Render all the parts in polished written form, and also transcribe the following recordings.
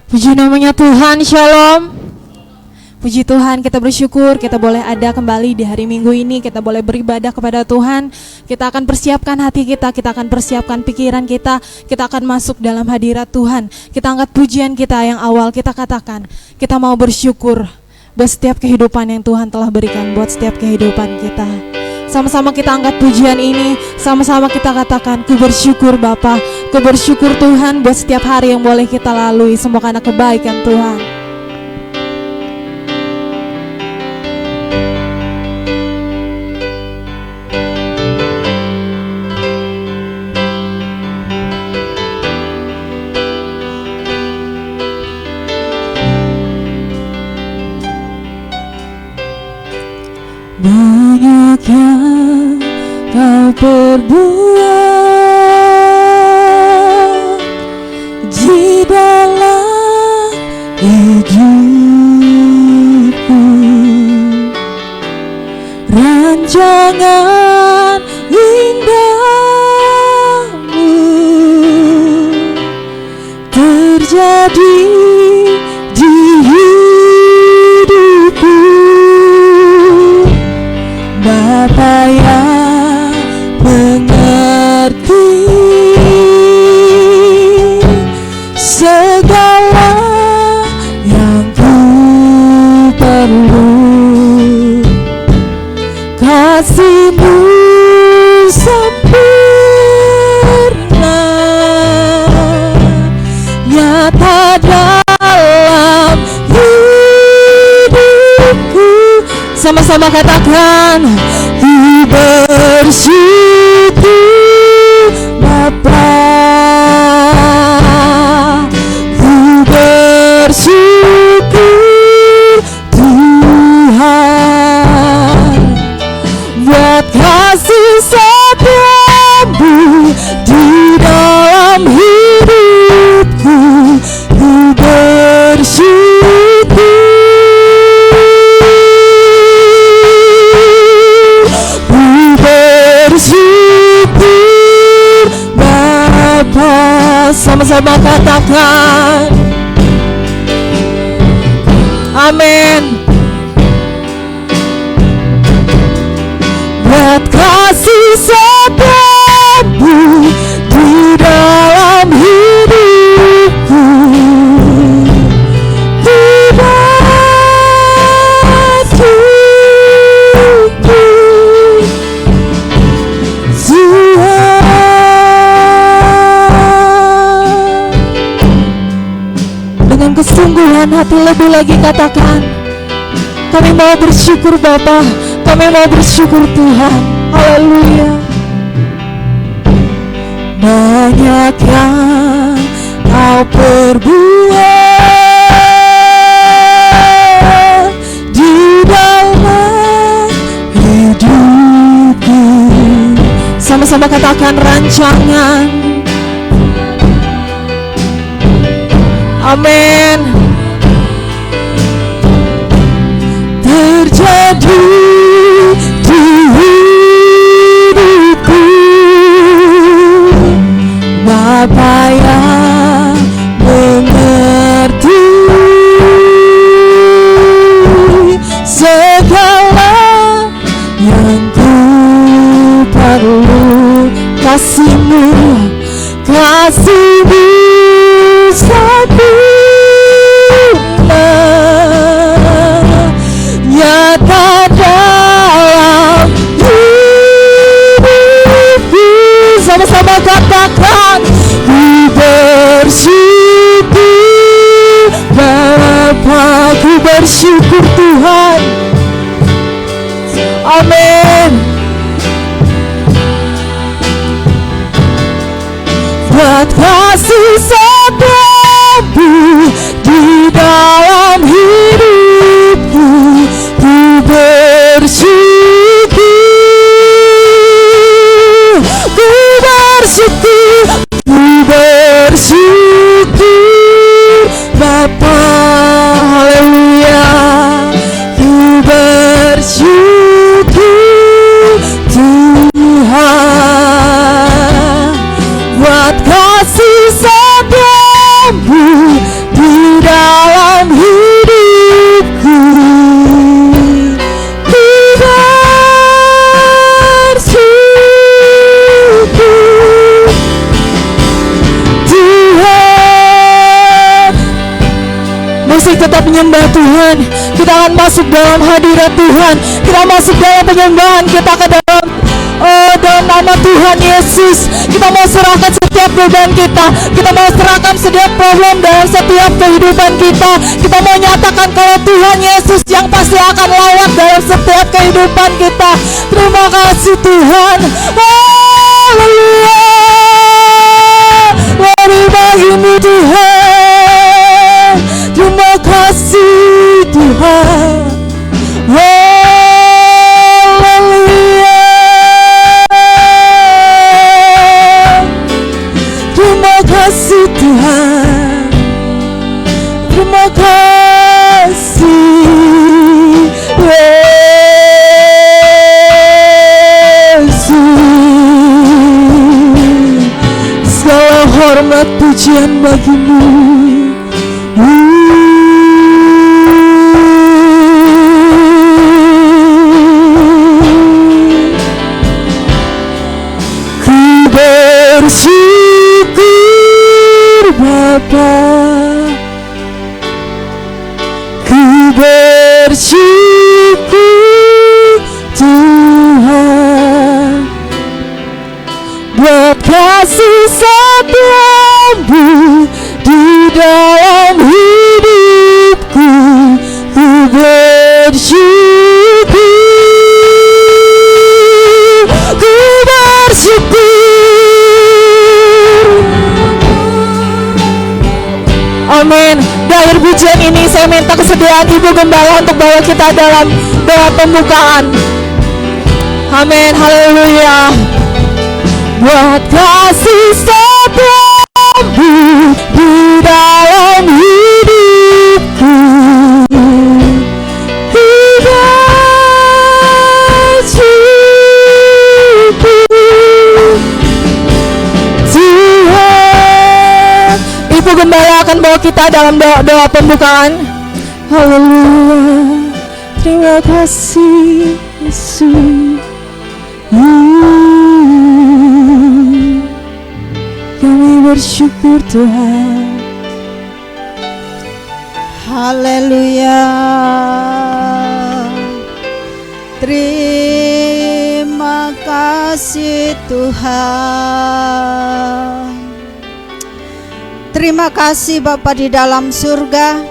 Puji namanya Tuhan, shalom. Puji Tuhan, kita bersyukur kita boleh ada kembali di hari Minggu ini. Kita boleh beribadah kepada Tuhan. Kita akan persiapkan hati kita akan persiapkan pikiran kita akan masuk dalam hadirat Tuhan. Kita angkat pujian kita yang awal, kita katakan kita mau bersyukur buat setiap kehidupan yang Tuhan telah berikan, buat setiap kehidupan kita. Sama-sama kita angkat pujian ini, sama-sama kita katakan, ku bersyukur Bapa, ku bersyukur Tuhan buat setiap hari yang boleh kita lalui, semua karena kebaikan Tuhan. Banyak yang kau perbuat di dalam hidupku, rancangan indahmu terjadi di hidupku. Bapa yang mengerti segala yang ku perlu, kasih-Mu sempurna nyata dalam hidupku. Sama-sama katakan, ku bersyukur Bapa, ku bersyukur Tuhan buat kasih setiamu di dalam hidupku. Ku bersyukur, bersyukur Bapa. Sama-sama katakan amin. Buat kasih setiamu di dalam hidupku, dengan kesungguhan hati lebih lagi katakan, kami mau bersyukur Bapa, kami mau bersyukur Tuhan. Haleluya. Banyak yang kau perbuat di dalam hidupku. Sama-sama katakan, rancangan. Amin. Terjadi di hidupku, Bapa yang mengerti segala yang ku perlu, kasih-Mu, kasih-Mu sempurna nyata dalam hidupku. Sama-sama katakan, ku bersyukur Bapa, ku bersyukur Tuhan. Amin. Buat kasih setiamu di dalam hidupku, ku bersyukur, ku bersyukur, ku bersyukur Bapa. Haleluya. Ku bersyukur Tuhan buat kasih setiamu di asik tetap menyembah Tuhan. Kita akan masuk dalam hadirat Tuhan. Kita masuk dalam penyembahan kita ke dalam dalam nama Tuhan Yesus. Kita mau serahkan setiap beban kita. Kita mau serahkan setiap problem dalam setiap kehidupan kita. Kita mau nyatakan kalau Tuhan Yesus yang pasti akan lawat dalam setiap kehidupan kita. Terima kasih Tuhan. Haleluya. Terima kasih Tuhan. Terima kasih Tuhan. Terima kasih Tuhan. Terima kasih Yesus. Segala hormat pujian bagimu. Ku bersyukur Bapa, ku bersyukur Tuhan buat kasih setiamu di dalam hidupku. Ku bersyukur, ku bersyukur. Amin. Di akhir pujian ini saya minta kesediaan Ibu Gembala untuk bawa kita dalam doa pembukaan. Amin. Haleluya. Buat kasih setiamu di dalam hidupku. Ku bersyukur Tuhan. Ibu Gembala akan bawa kita dalam doa pembukaan. Haleluya. Terima kasih Yesus. Kami bersyukur Tuhan. Haleluya. Terima kasih Tuhan. Terima kasih Bapa di dalam surga.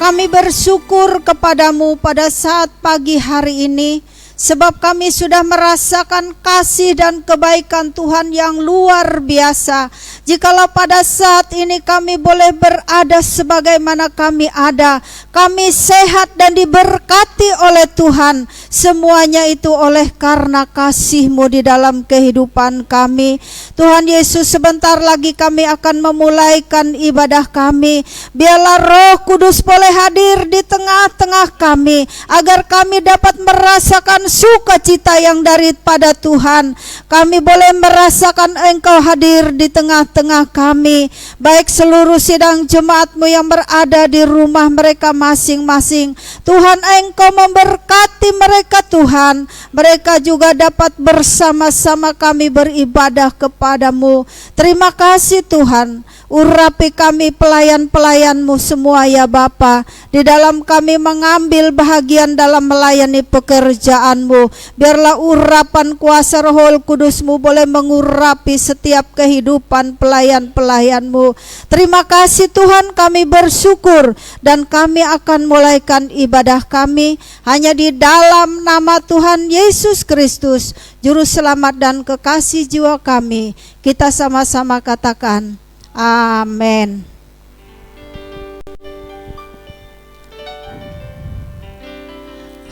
Kami bersyukur kepadamu pada saat pagi hari ini, sebab kami sudah merasakan kasih dan kebaikan Tuhan yang luar biasa. Jikalau pada saat ini kami boleh berada sebagaimana kami ada, kami sehat dan diberkati oleh Tuhan. Semuanya itu oleh karena kasih-Mu di dalam kehidupan kami. Tuhan Yesus, sebentar lagi kami akan memulaikan ibadah kami. Biarlah Roh Kudus boleh hadir di tengah-tengah kami, agar kami dapat merasakan sukacita yang daripada Tuhan. Kami boleh merasakan Engkau hadir di tengah-tengah kami, baik seluruh sidang jemaat-Mu yang berada di rumah mereka masing-masing. Tuhan, Engkau memberkati mereka Tuhan. Mereka juga dapat bersama-sama kami beribadah kepadamu. Terima kasih Tuhan. Urapi kami pelayan-pelayan-Mu semua ya Bapa. Di dalam kami mengambil bahagian dalam melayani pekerjaan-Mu. Biarlah urapan kuasa Roh Kudus-Mu boleh mengurapi setiap kehidupan pelayan-pelayan-Mu. Terima kasih Tuhan, kami bersyukur dan kami akan mulaikan ibadah kami hanya di dalam nama Tuhan Yesus Kristus, Juru Selamat dan Kekasih jiwa kami. Kita sama-sama katakan amin.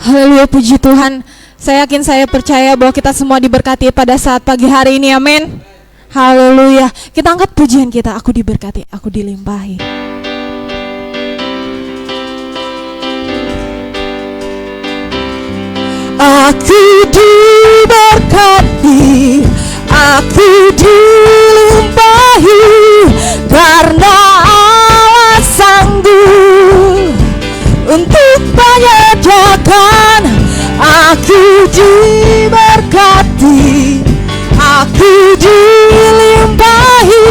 Haleluya, puji Tuhan. Saya yakin, saya percaya bahwa kita semua diberkati pada saat pagi hari ini, amin. Haleluya. Kita angkat pujian kita, aku diberkati, aku dilimpahi. Aku diberkati, aku dilimpahi, karena Allah sanggup untuk menyediakan. Aku diberkati, aku dilimpahi,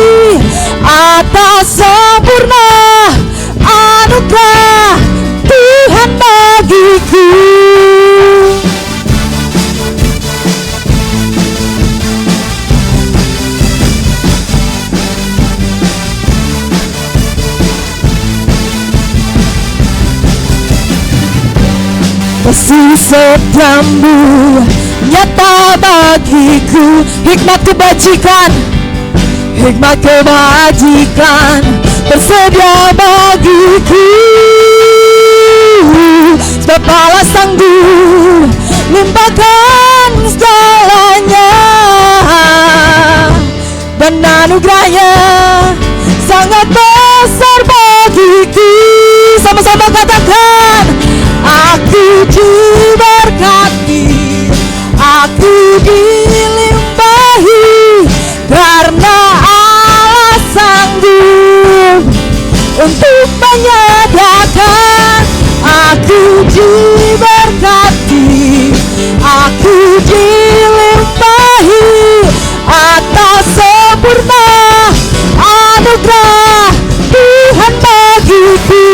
atas sempurna kasih setiamu nyata bagiku. Hikmat kebajikan, hikmat kebajikan tersedia bagiku. Sebab Allah sanggup limpahkan segalanya, dan anugerahnya sangat besar bagiku. Sama-sama katakan, aku diberkati, aku dilimpahi, karena Allah sanggup untuk menyediakan. Aku diberkati, aku dilimpahi atas sempurna anugerah Tuhan bagiku.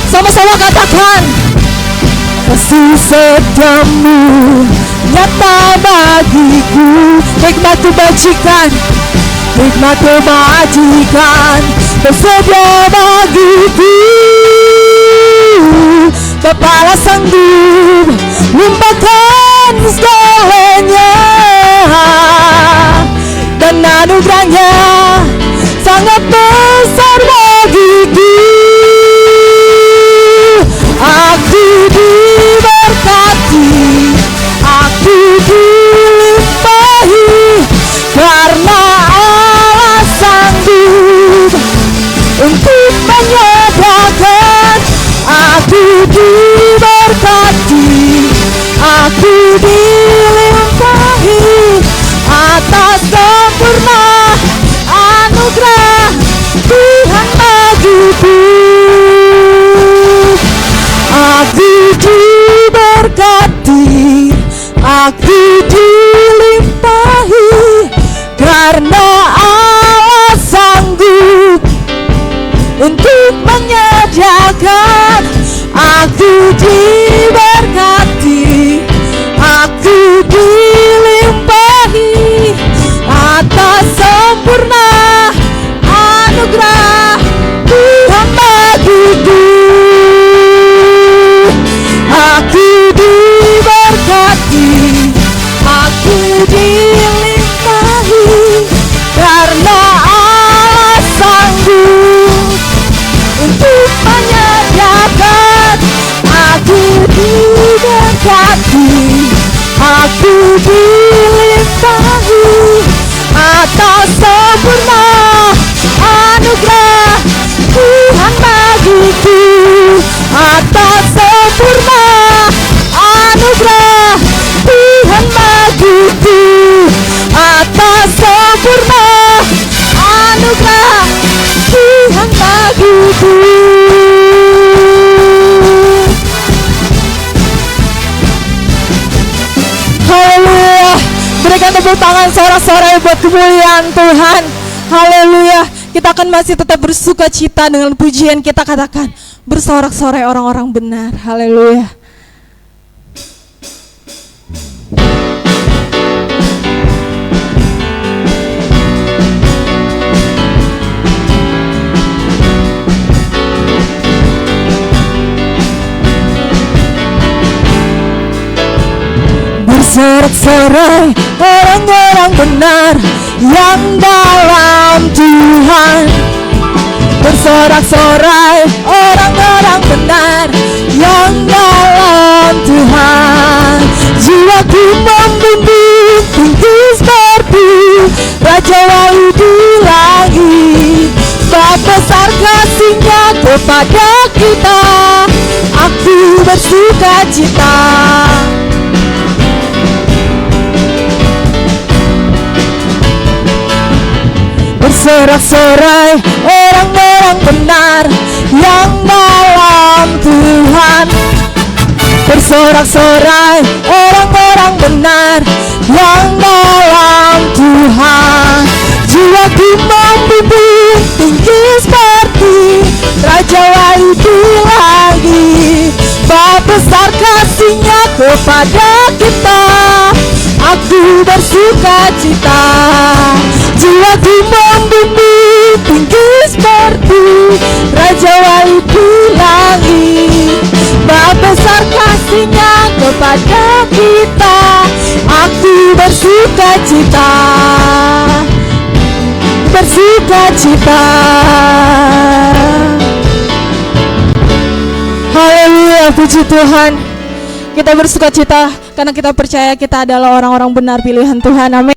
Sama-sama katakan, kasih setiamu nyata bagiku. Hikmat kebajikan, hikmat kebajikan tersedia bagiku. Kepala sanggup limpahkan segalanya, dan anugerahnya sangat besar bagiku. Aku diberkati, aku dilimpahi, karena Allah sanggup untuk menyediakan. Aku diberkati, aku dilimpahi atas sempurna anugerah Tuhan bagiku. Aku diberkati, aku dilimpahi, karena Allah sanggup untuk menyediakan. Aku diberkati, aku dilimpahi atas sempurna anugerah Tuhan bagiku. Aku diberkati, aku dilimpahi, karena Allah sanggup untuk menyediakan. Aku diberkati, aku dilimpahi atas sempurna anugerah Tuhan bagiku. Atas sempurna anugerah Tuhan bagiku. Atas sempurna anugerah Tuhan bagiku. Haleluya. Berikan tepuk tangan sorak-sorai buat kemuliaan Tuhan. Haleluya. Kita akan masih tetap bersuka cita dengan pujian. Kita katakan, bersorak-sorai orang-orang benar. Haleluya. Bersorak-sorai orang-orang benar yang dalam Tuhan. Bersorak-sorai orang-orang benar yang dalam Tuhan. Jiwaku membimbing tinggi seperti Raja Wahyu di langit. Sebab besar kasih-Nya kepada kita, aku bersuka cita. Bersorak-sorai orang-orang benar yang dalam Tuhan. Bersorak-sorai orang-orang benar yang dalam Tuhan. Jiwaku membimbing tinggi seperti Raja Wahyu di langit. Sebab besar kasih-Nya kepada kita, aku bersuka cita, jiwaku membimbing tinggi seperti Raja Wali di langit. Betapa besar kasih-Nya kepada kita, aku bersuka cita, bersuka cita. Haleluya, puji Tuhan. Kita bersuka cita karena kita percaya kita adalah orang-orang benar pilihan Tuhan. Amin.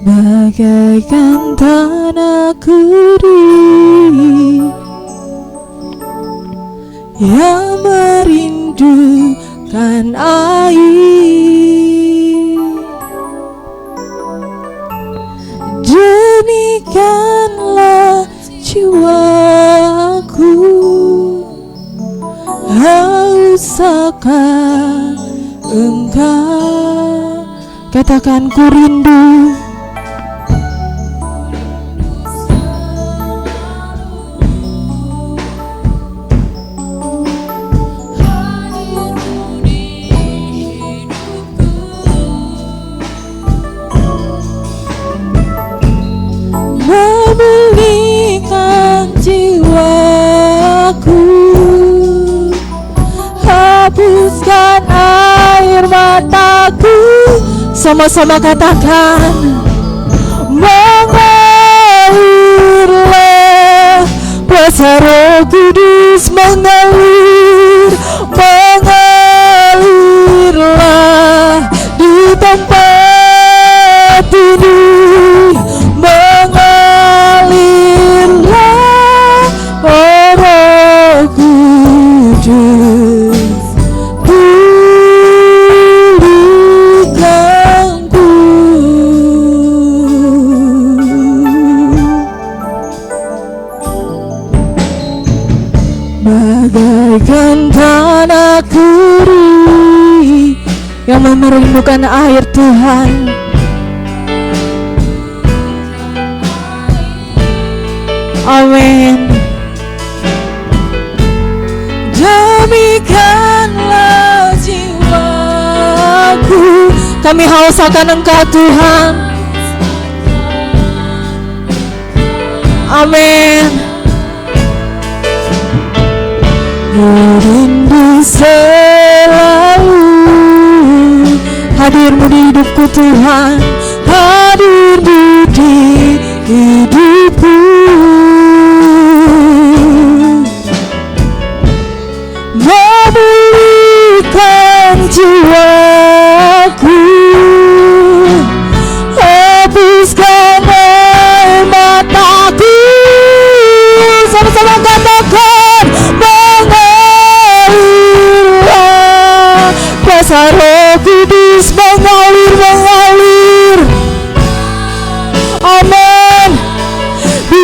Bagaikan tanah kering yang merindukan air, demikianlah jiwaku haus akan Engkau. Katakan ku rindu, memulihkan jiwaku, hapuskan air mataku. Sama-sama katakan, mengalirlah kuasa Roh Kudus, mengalir, mengalirlah di tempat ini, mengalirlah Roh Kudus, pulihkanku. Bagaikan tanah kering yang merindukan air Tuhan, amin. Demikianlah jiwaku, kami haus akan Engkau Tuhan, amin. Rindu selalu hadir-Mu di hidupku Tuhan, hadir di hidupku, memulihkan jiwaku, hapuskan air mataku. Sama-sama katakan, mengalirlah kuasa Roh Kudus, mengalir, mengalir, amin, di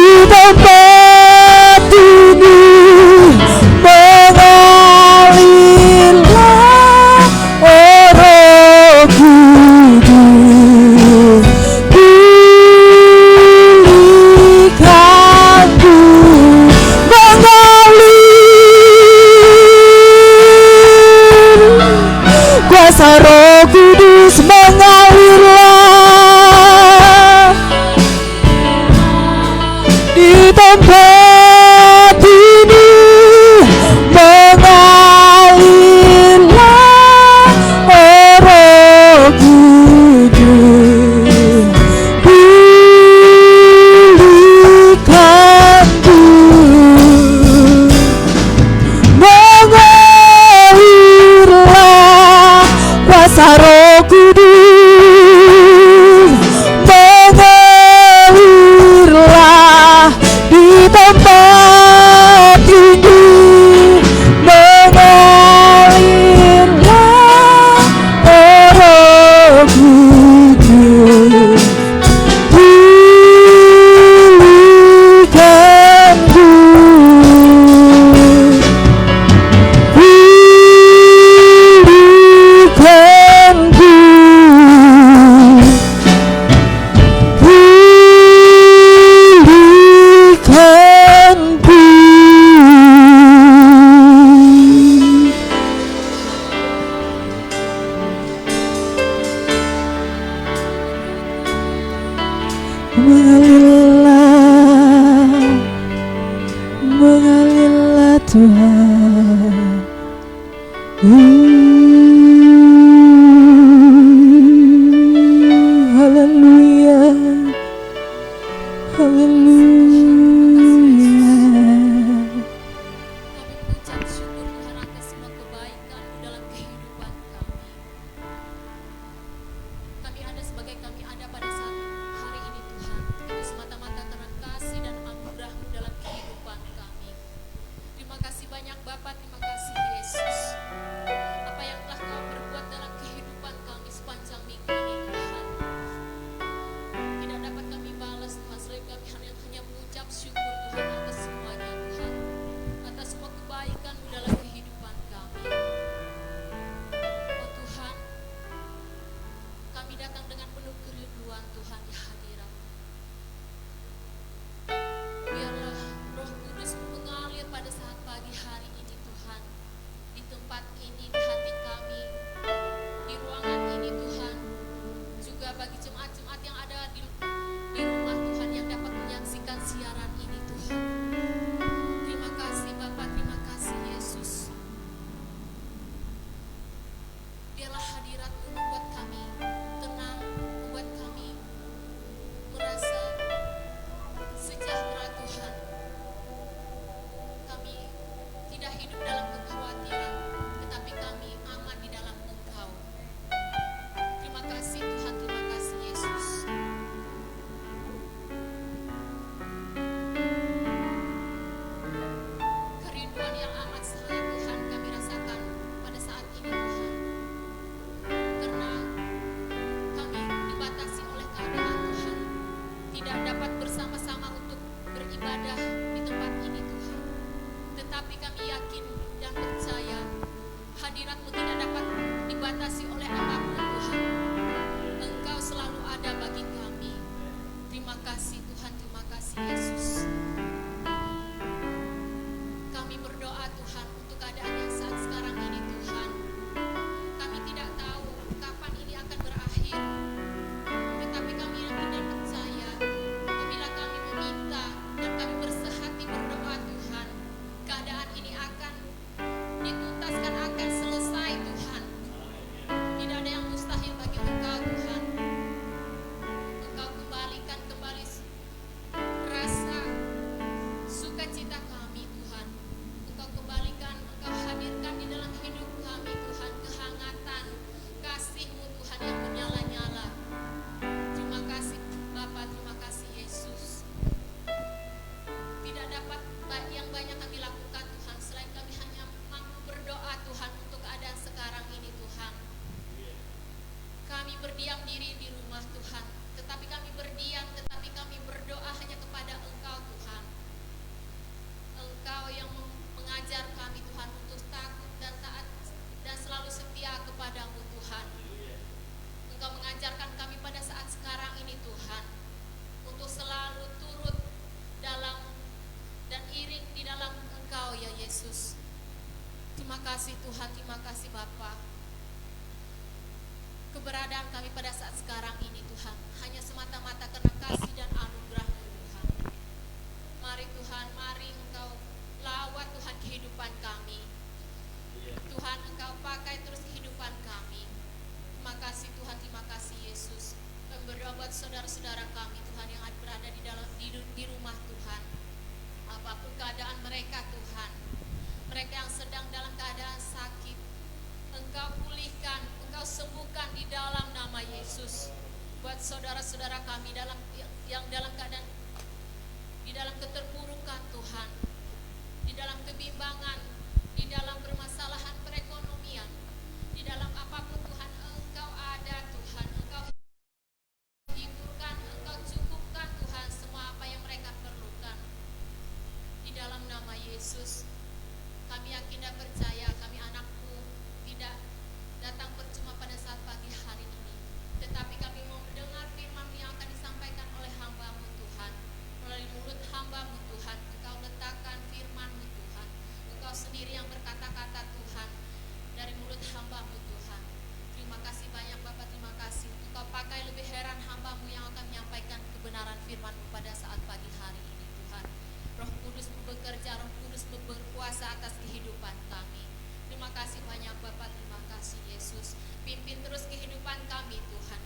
Mengalirlah Tuhan. Haleluya, haleluya. Kami mengucap syukur Tuhan atas semua kebaikan dalam kehidupan kami. Kami ada sebagai kami ada pada saat hari ini Tuhan. Itu semata-mata karena kasih dan anugerah-Mu dalam kehidupan kami. Terima kasih banyak Bapa, terima kasih Yesus. Apa yang telah Kau perbuat dalam kehidupan kami sepanjang minggu ini Tuhan. Tidak dapat kami balas Tuhan, selain kami hanya mengucap syukur Tuhan atas semuanya Tuhan. Atas semua kebaikan-Mu dalam kehidupan kami. Oh Tuhan, kami datang dengan penuh kerinduan Tuhan di hadirat. Biarlah Roh Kudus mengalir pada saat pagi hari ini Tuhan. Di tempat ini, di hati kami, di ruangan ini Tuhan. Juga bagi jemaat-jemaat yang ada di rumah Tuhan yang dapat menyaksikan siaran ini Tuhan. Terima kasih Bapa, terima kasih Yesus. Biarlah hadirat-Mu membuat kami tenang, membuat kami merasa sejahtera Tuhan. Kami tidak hidup dalam kekhawatiran, tetapi kami aman di dalam Engkau. Terima kasih Tuhan, terima kasih Yesus. Kerinduan yang amat sangat Tuhan kami rasakan pada saat ini Tuhan. Karena kami dibatasi oleh keadaan Tuhan. Tidak dapat bersama-sama untuk beribadah di tempat ini Tuhan. Tetapi kami yakin dan percaya hadirat-Mu tidak dapat dibatasi oleh apapun Tuhan. Engkau selalu ada bagi kami. Terima kasih Tuhan, terima kasih Yesus. Kami berdoa Tuhan untuk keadaan yang saat sekarang ini Tuhan. Kami tidak tahu kapan ini akan berakhir. Tetapi kami yakin dan percaya apabila kami meminta dan kami bersehati berdoa Tuhan, keadaan ini akan dituntaskan, akan selesai Tuhan. Tidak ada yang mustahil bagi Engkau Tuhan. Engkau kembalikan kembali rasa sukacita kami Tuhan. Engkau kembalikan, Engkau hadirkan di dalam hidup kami Tuhan kehangatan kasih-Mu Tuhan yang menyala-nyala. Terima kasih Bapa, terima kasih Yesus. Tidak dapat yang banyak kami lakukan Tuhan selain kami hanya mampu berdoa Tuhan untuk keadaan sekarang ini Tuhan. Kami berdiam diri di rumah Tuhan, tetapi kami berdiam, tetapi kami berdoa hanya kepada Engkau Tuhan. Engkau yang mengajar kami Tuhan untuk takut dan taat dan selalu setia kepadamu Tuhan. Engkau mengajarkan kami pada saat sekarang ini Tuhan untuk selalu turut dalam dan iring di dalam Engkau ya Yesus. Terima kasih Tuhan, terima kasih Bapa. Keberadaan kami pada saat sekarang ini Tuhan hanya semata-mata karena kasih dan anugerah-Mu Tuhan. Mari Tuhan, mari Engkau lawat Tuhan kehidupan kami. Tuhan, Engkau pakai terus kehidupan kami. Terima kasih Tuhan, terima kasih Yesus. Kami berdoa buat saudara-saudara kami Tuhan yang berada di rumah Tuhan. Apapun keadaan mereka Tuhan, mereka yang sedang dalam keadaan sakit, Engkau pulihkan, Engkau sembuhkan di dalam nama Yesus. Buat saudara-saudara kami yang dalam keadaan di dalam keterpurukan Tuhan, di dalam kebimbangan, di dalam permasalahan perekonomian, di dalam apapun Tuhan, Engkau ada Tuhan. Engkau hiburkan, Engkau cukupkan Tuhan semua apa yang mereka perlukan. Di dalam nama Yesus, kami yakin dan percaya kami anak-Mu tidak datang percuma pada saat pagi hari ini, tetapi kami mau mendengar firman yang akan disampaikan oleh hamba-Mu Tuhan. Melalui mulut hamba-Mu Tuhan, Engkau letakkan firman-Mu Tuhan. Engkau sendiri yang berkata-kata Tuhan dari mulut hamba-Mu Tuhan. Terima kasih banyak Bapak, terima kasih. Engkau pakai lebih heran hamba-Mu yang akan menyampaikan kebenaran firman-Mu pada saat pagi hari ini Tuhan. Roh Kudus-Mu bekerja, Roh Kudus-Mu berkuasa atas kehidupan kami. Terima kasih banyak Bapa, terima kasih Yesus. Pimpin terus kehidupan kami Tuhan.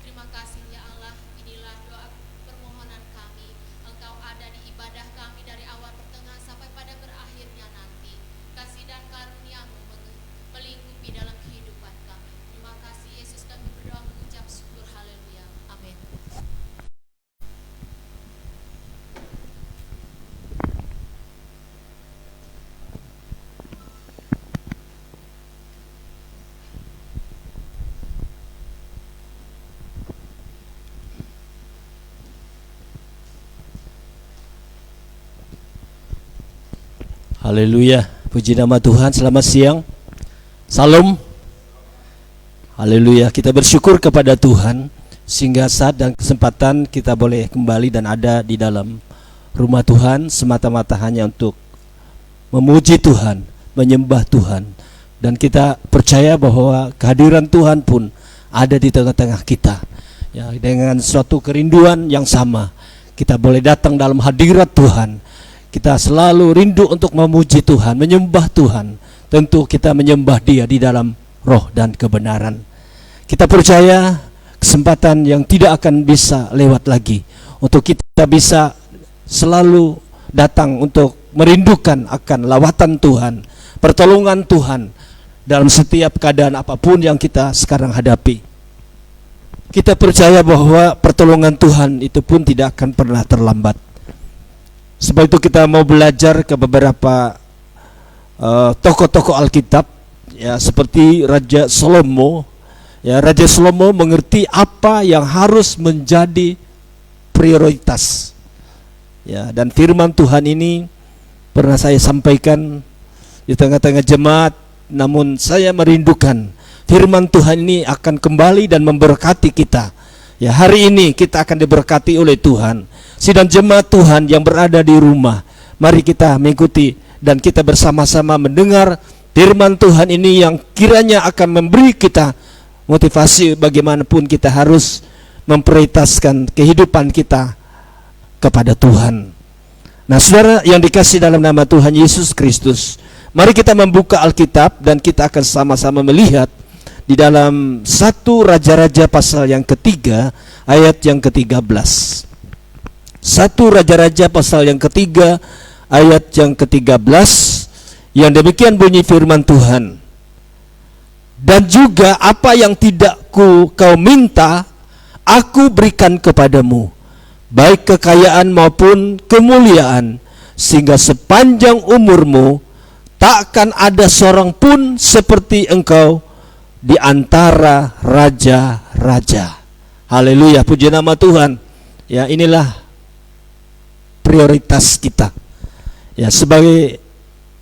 Terima kasih ya Allah, inilah doa permohonan kami. Engkau ada di ibadah kami dari awal pertengahan sampai pada berakhirnya nanti. Kasih dan karunia-Mu melingkupi dalam kehidupan kami. Terima kasih Yesus, kami berdoa mengucap syukur. Haleluya. Amin. Haleluya, puji nama Tuhan. Selamat siang, salam. Haleluya, kita bersyukur kepada Tuhan sehingga saat dan kesempatan kita boleh kembali dan ada di dalam rumah Tuhan semata-mata hanya untuk memuji Tuhan, menyembah Tuhan. Dan kita percaya bahwa kehadiran Tuhan pun ada di tengah-tengah kita, ya, dengan suatu kerinduan yang sama. Kita boleh datang dalam hadirat Tuhan. Kita selalu rindu untuk memuji Tuhan, menyembah Tuhan. Tentu kita menyembah Dia di dalam roh dan kebenaran. Kita percaya kesempatan yang tidak akan bisa lewat lagi untuk kita bisa selalu datang untuk merindukan akan lawatan Tuhan, pertolongan Tuhan dalam setiap keadaan apapun yang kita sekarang hadapi. Kita percaya bahwa pertolongan Tuhan itu pun tidak akan pernah terlambat. Sebab itu kita mau belajar ke beberapa tokoh-tokoh Alkitab, ya, seperti Raja Salomo. Ya, Raja Salomo mengerti apa yang harus menjadi prioritas. Ya, dan firman Tuhan ini pernah saya sampaikan di tengah-tengah jemaat, namun saya merindukan firman Tuhan ini akan kembali dan memberkati kita. Ya, hari ini kita akan diberkati oleh Tuhan. Sidang jemaat Tuhan yang berada di rumah, mari kita mengikuti dan kita bersama-sama mendengar firman Tuhan ini yang kiranya akan memberi kita motivasi bagaimanapun kita harus memprioritaskan kehidupan kita kepada Tuhan. Nah, saudara yang dikasih dalam nama Tuhan Yesus Kristus, mari kita membuka Alkitab dan kita akan sama-sama melihat di dalam 1 Raja-Raja pasal yang ketiga ayat yang ke-13. 1 Raja-Raja pasal yang ketiga ayat yang ke-13, yang demikian bunyi firman Tuhan. Dan juga apa yang tidak kau minta, aku berikan kepadamu, baik kekayaan maupun kemuliaan, sehingga sepanjang umurmu takkan ada seorang pun seperti engkau di antara raja-raja. Haleluya, puji nama Tuhan. Ya, inilah prioritas kita, ya, sebagai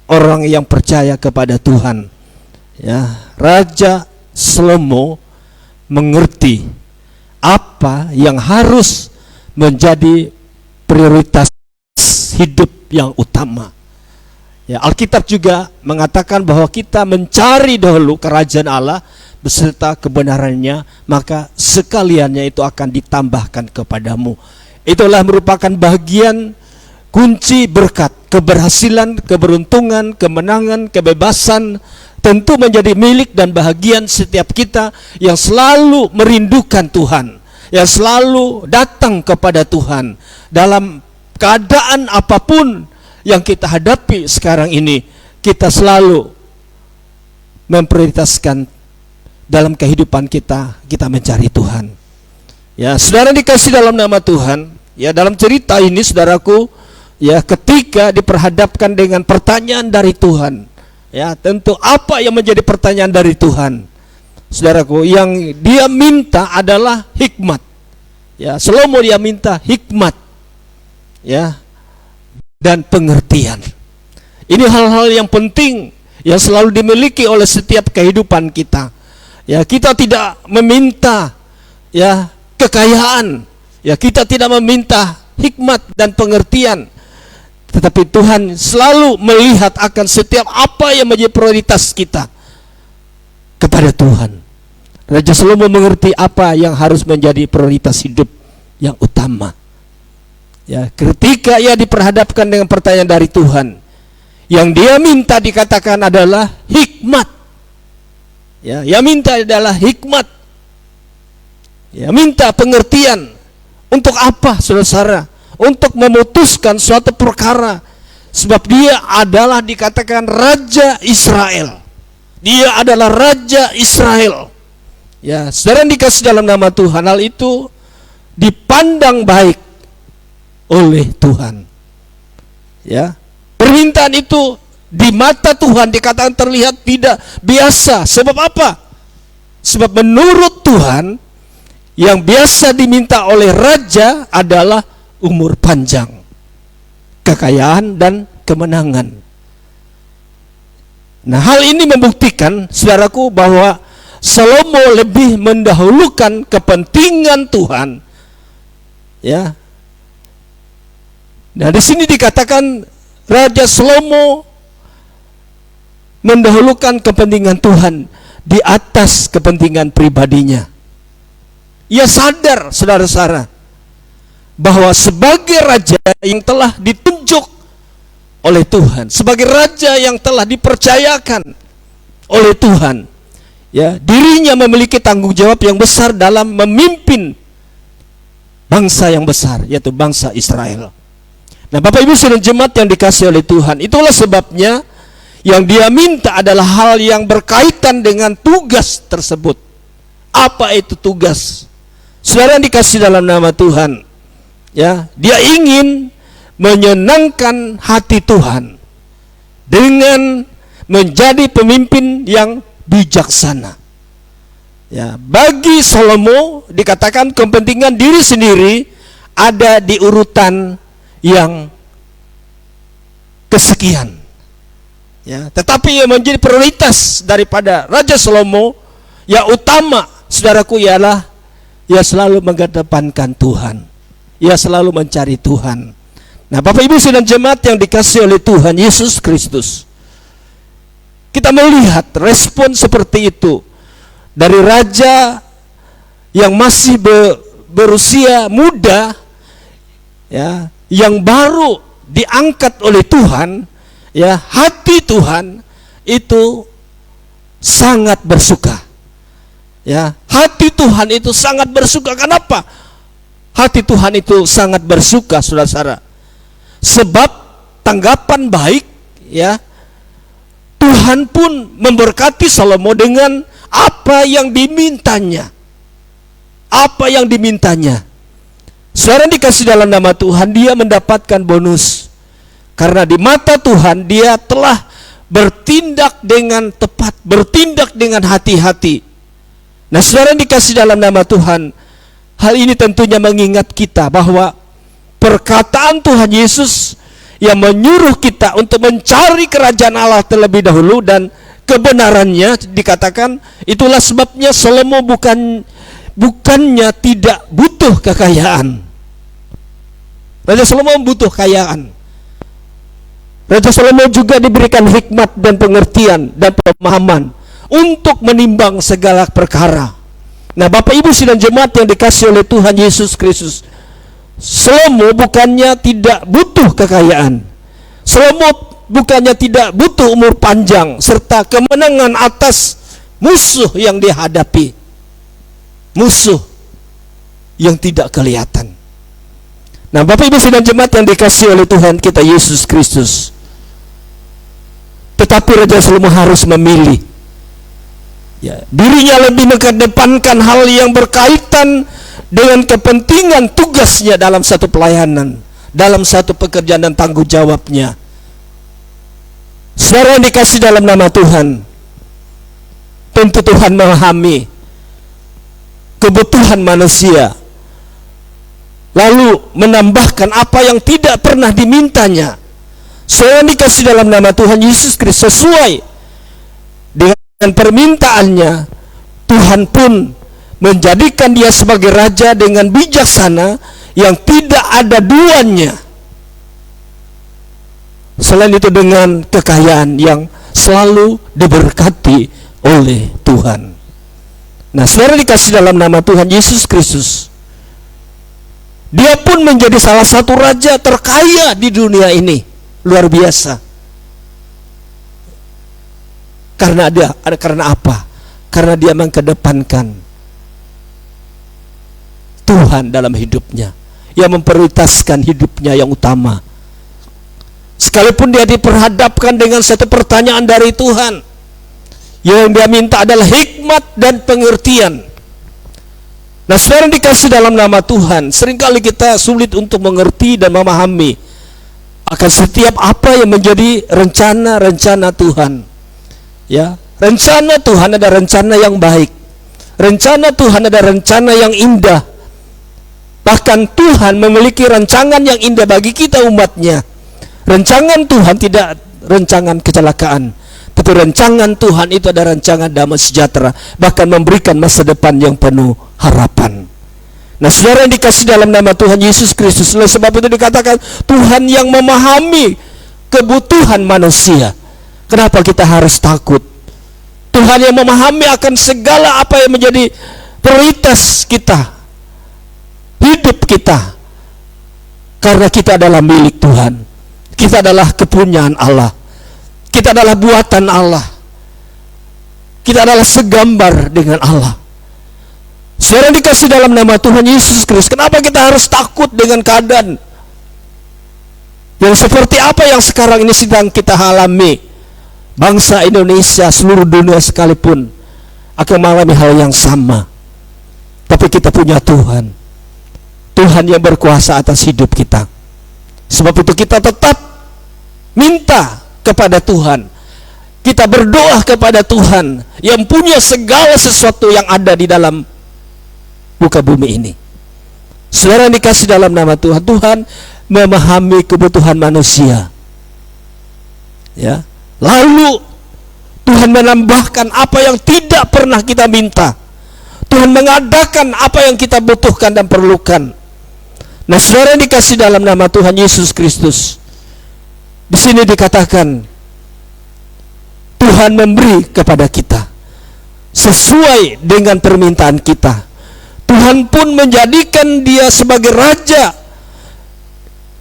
orang yang percaya kepada Tuhan. Ya, Raja Salomo mengerti apa yang harus menjadi prioritas hidup yang utama. Ya, Alkitab juga mengatakan bahwa kita mencari dahulu kerajaan Allah beserta kebenarannya, maka sekaliannya itu akan ditambahkan kepadamu. Itulah merupakan bagian kunci berkat, keberhasilan, keberuntungan, kemenangan, kebebasan, tentu menjadi milik dan bahagian setiap kita yang selalu merindukan Tuhan, yang selalu datang kepada Tuhan dalam keadaan apapun yang kita hadapi sekarang ini. Kita selalu memprioritaskan dalam kehidupan kita mencari Tuhan. Ya, saudara dikasih dalam nama Tuhan, ya, dalam cerita ini saudaraku, ya, ketika diperhadapkan dengan pertanyaan dari Tuhan, ya, tentu apa yang menjadi pertanyaan dari Tuhan, saudaraku, yang dia minta adalah hikmat. Ya, Salomo dia minta hikmat, ya, dan pengertian. Ini hal-hal yang penting yang selalu dimiliki oleh setiap kehidupan kita. Ya, kita tidak meminta, ya, kekayaan, ya, kita tidak meminta hikmat dan pengertian, tetapi Tuhan selalu melihat akan setiap apa yang menjadi prioritas kita kepada Tuhan. Raja Salomo mengerti apa yang harus menjadi prioritas hidup yang utama. Ya, ketika ia diperhadapkan dengan pertanyaan dari Tuhan, yang dia minta dikatakan adalah hikmat. Ya, yang minta adalah hikmat. Ya, minta pengertian. Untuk apa, saudara-saudara? Untuk memutuskan suatu perkara. Sebab dia adalah dikatakan Raja Israel. Dia adalah Raja Israel. Ya, saudara dikasih dalam nama Tuhan, hal itu dipandang baik oleh Tuhan. Ya, permintaan itu di mata Tuhan dikatakan terlihat tidak biasa. Sebab apa? Sebab menurut Tuhan, yang biasa diminta oleh raja adalah umur panjang, kekayaan dan kemenangan. Nah, hal ini membuktikan, saudaraku, bahwa Salomo lebih mendahulukan kepentingan Tuhan. Ya. Nah, di sini dikatakan Raja Salomo mendahulukan kepentingan Tuhan di atas kepentingan pribadinya. Ia sadar, saudara-saudara, bahwa sebagai raja yang telah ditunjuk oleh Tuhan, sebagai raja yang telah dipercayakan oleh Tuhan, ya, dirinya memiliki tanggung jawab yang besar dalam memimpin bangsa yang besar, yaitu bangsa Israel. Nah, Bapak Ibu saudara jemaat yang dikasihi oleh Tuhan, itulah sebabnya yang dia minta adalah hal yang berkaitan dengan tugas tersebut. Apa itu tugas? Saudara yang dikasihi dalam nama Tuhan, ya, dia ingin menyenangkan hati Tuhan dengan menjadi pemimpin yang bijaksana. Ya, bagi Salomo dikatakan kepentingan diri sendiri ada di urutan yang kesekian. Ya, tetapi yang menjadi prioritas daripada Raja Salomo yang utama, saudaraku, ialah ia selalu mengedepankan Tuhan. Ia selalu mencari Tuhan. Nah, Bapak Ibu saudara jemaat yang dikasihi oleh Tuhan Yesus Kristus, kita melihat respon seperti itu dari raja yang masih berusia muda, ya, yang baru diangkat oleh Tuhan. Ya, hati Tuhan itu sangat bersuka. Ya, hati Tuhan itu sangat bersuka. Kenapa? Hati Tuhan itu sangat bersuka, saudara-saudara. Sebab tanggapan baik, ya, Tuhan pun memberkati Salomo dengan apa yang dimintanya. Apa yang dimintanya. Saudara dikasih dalam nama Tuhan, dia mendapatkan bonus. Karena di mata Tuhan dia telah bertindak dengan tepat, bertindak dengan hati-hati. Nah, saudara dikasih dalam nama Tuhan, hal ini tentunya mengingat kita bahwa perkataan Tuhan Yesus yang menyuruh kita untuk mencari kerajaan Allah terlebih dahulu dan kebenarannya, dikatakan itulah sebabnya Salomo bukannya tidak butuh kekayaan. Raja Salomo butuh kekayaan. Raja Salomo juga diberikan hikmat dan pengertian dan pemahaman untuk menimbang segala perkara. Nah, Bapak Ibu sidang jemaat yang dikasihi oleh Tuhan Yesus Kristus, Salomo bukannya tidak butuh kekayaan. Salomo bukannya tidak butuh umur panjang serta kemenangan atas musuh yang dihadapi, musuh yang tidak kelihatan. Nah, Bapak Ibu sidang jemaat yang dikasihi oleh Tuhan kita Yesus Kristus, tetapi Raja Salomo harus memilih, ya, dirinya lebih mengedepankan hal yang berkaitan dengan kepentingan tugasnya dalam satu pelayanan, dalam satu pekerjaan dan tanggung jawabnya. Saudara yang dikasih dalam nama Tuhan, tentu Tuhan memahami kebutuhan manusia, lalu menambahkan apa yang tidak pernah dimintanya. Saudara yang dikasih dalam nama Tuhan Yesus Kristus, sesuai dengan permintaannya, Tuhan pun menjadikan dia sebagai raja dengan bijaksana yang tidak ada duanya. Selain itu dengan kekayaan yang selalu diberkati oleh Tuhan. Nah, saudara dikasih dalam nama Tuhan Yesus Kristus, Dia pun menjadi salah satu raja terkaya di dunia ini. Luar biasa. Karena apa? Karena dia mengedepankan Tuhan dalam hidupnya. Yang memprioritaskan hidupnya yang utama. Sekalipun dia diperhadapkan dengan satu pertanyaan dari Tuhan, yang dia minta adalah hikmat dan pengertian. Nah, saudara yang dikasih dalam nama Tuhan, seringkali kita sulit untuk mengerti dan memahami akan setiap apa yang menjadi rencana-rencana Tuhan. Ya, rencana Tuhan ada rencana yang baik. Rencana Tuhan ada rencana yang indah. Bahkan Tuhan memiliki rancangan yang indah bagi kita umatnya. Rancangan Tuhan tidak rancangan kecelakaan, tapi rancangan Tuhan itu ada rancangan damai sejahtera, bahkan memberikan masa depan yang penuh harapan. Nah, saudara yang dikasih dalam nama Tuhan Yesus Kristus, oleh sebab itu dikatakan Tuhan yang memahami kebutuhan manusia. Kenapa kita harus takut? Tuhan yang memahami akan segala apa yang menjadi prioritas kita, hidup kita, karena kita adalah milik Tuhan. Kita adalah kepunyaan Allah. Kita adalah buatan Allah. Kita adalah segambar dengan Allah. Saudara dikasih dalam nama Tuhan Yesus Kristus, kenapa kita harus takut dengan keadaan yang seperti apa yang sekarang ini sedang kita alami? Bangsa Indonesia, seluruh dunia sekalipun akan mengalami hal yang sama. Tapi kita punya Tuhan. Tuhan yang berkuasa atas hidup kita. Sebab itu kita tetap minta kepada Tuhan. Kita berdoa kepada Tuhan yang punya segala sesuatu yang ada di dalam muka bumi ini. Saudara yang dikasih dalam nama Tuhan, Tuhan memahami kebutuhan manusia. Ya. Lalu Tuhan menambahkan apa yang tidak pernah kita minta. Tuhan mengadakan apa yang kita butuhkan dan perlukan. Nah, saudara yang dikasih dalam nama Tuhan Yesus Kristus, di sini dikatakan Tuhan memberi kepada kita sesuai dengan permintaan kita. Tuhan pun menjadikan dia sebagai raja